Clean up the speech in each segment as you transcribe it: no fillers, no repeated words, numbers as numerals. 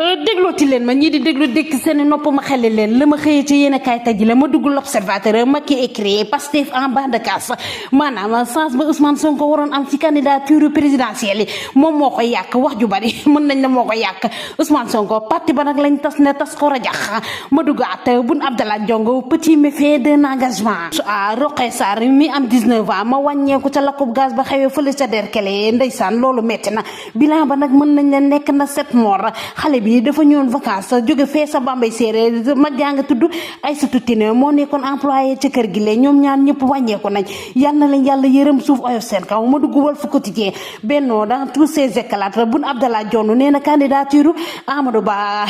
déglooti leen ma ñii di déglu dégg seen nopp ma xele leen la ma xëyee ci yéen a kaay tey ji la ma dugg l'observateur ma ki écrit Pastef en bas de casse maanaam sens ba Ousmane Sonko waroon am ci candidature présidentielle yi moom moo koy yàq wax ju bari mën nañ ne moo koy yàq Ousmane Sonko parti ba nag lañ tas ne tas ko rajax ma duggaat Boun Abdallah Dionne petit méfait d'un engagement a Roqe Sarr mi am 19 ans ma wàññeeku ca lakkub gaz ba xewee fële ca Derklé ndeysaan loolu metti na bilan ba nag mën nañ ne nekk na 7 morts xale bi dafa ñëwoon vacances jóge fee sa Bambey séeréer mag jaa nga tudd Aïssatou Tine moo nekkoon employé ca kër gi le ñoom ñaar ñëpp wàññeeku nañ yal na leen yàlla yërëm suuf oyof seen kaw ma dugg Walf Quotidien Benno dans tous ses éclats Boun Abdallah Dionne nee na candidature Amadou Ba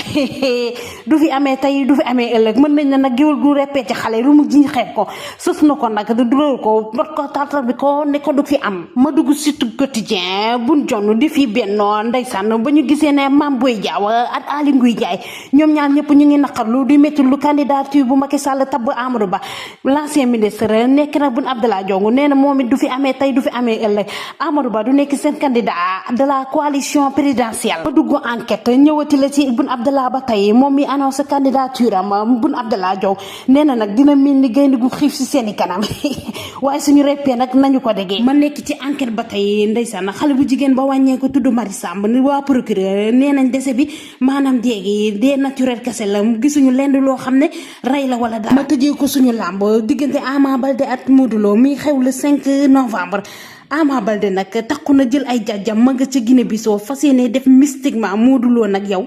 du fi amee tey du fi amee ëllëg mën nañ ne nag géwal gu répété xale lu mu jiñ xeeb ko sus na ko nag du dugal ko bot ko tartar bi ko ne ko du fi am ma dugg Sud Quotidien Boun Dionne di fi Benno ndeysaan ba ñu gisee ne Mame Boye Diao ak Aly Ngouille Ndiaye ñoom ñaar ñëpp ñu ngi naqarlu di métti lu candidature bu Macky Sall tabb Amadou Ba l'ancien ministre nekk na Boun Abdallah Dionne nee na moom it du fi amee tey du fi amee ëllëg Amadou Ba du nekk seen candidat de la coalition présidentielle ma dugg enquête ñëwati la ci Boun Abdallah ba tey moom mi annoncé candidature am Boun Abdallah Dionne nee na nag dina mel ni gaynde gu xiif si seeni kanam waaye suñu reppee nag nañu ko déggee ma nekk ci enquête ba tey ndeysaan xale bu jigéen ba wàññeeku tudd Marie Samb ni waa procureur nee nañ dese bi maanaam déegi dee naturel kese la gisuñu lenn loo xam ne rey la wala dara ma tëjee ko suñu làmb diggante Ama Baldé ak Modou Lo mi xew le 5 novembre Ama Baldé nag takku na jël ay jàjjam ma nga ca Guinée Bissau fas yéene def mystiquement Modou Lo nag yow